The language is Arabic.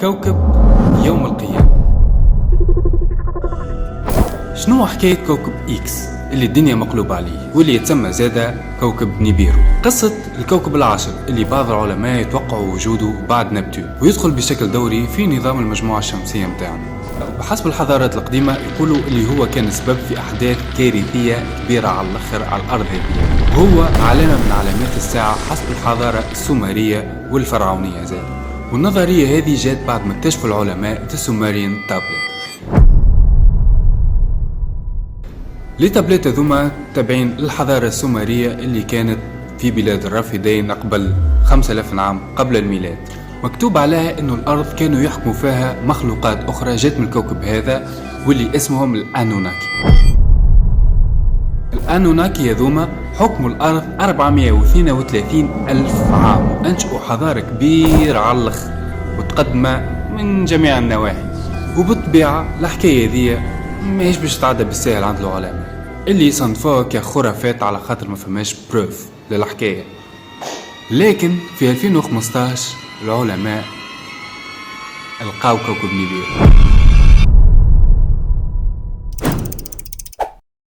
كوكب يوم القيامة. شنو حكاية كوكب إكس اللي الدنيا مقلوبة عليه واللي يتسمى زادة كوكب نيبيرو؟ قصة الكوكب العاشر اللي بعض العلماء يتوقعوا وجوده بعد نبتون ويدخل بشكل دوري في نظام المجموعة الشمسية متاعنا. بحسب الحضارات القديمة يقولوا اللي هو كان سبب في أحداث كارثية كبيرة على الأخر على الأرض هذه، وهو علامة من علامات الساعة حسب الحضارة السومرية والفرعونية زاد. والنظرية هذه جات بعد ما اكتشفوا العلماء السومريان تابلت. لي تابلت هذوما تابعين للحضارة السومرية اللي كانت في بلاد الرافدين قبل 5000 عام قبل الميلاد. مكتوب عليها انه الارض كانوا يحكموا فيها مخلوقات اخرى جات من الكوكب هذا واللي اسمهم الانوناكي. الانوناكي هذوما حكموا الارض 432 الف عام وانشئوا حضارة كبيرة على الاخر وتقدمة من جميع النواحي. وبالطبيعة الحكاية ذي ماهيش باش تعدى بالسهل عند العلماء اللي يصنفوها كخرافات على خاطر ما فماش بروف للحكاية. لكن في 2015 العلماء لقاو كوكب نيبيرو.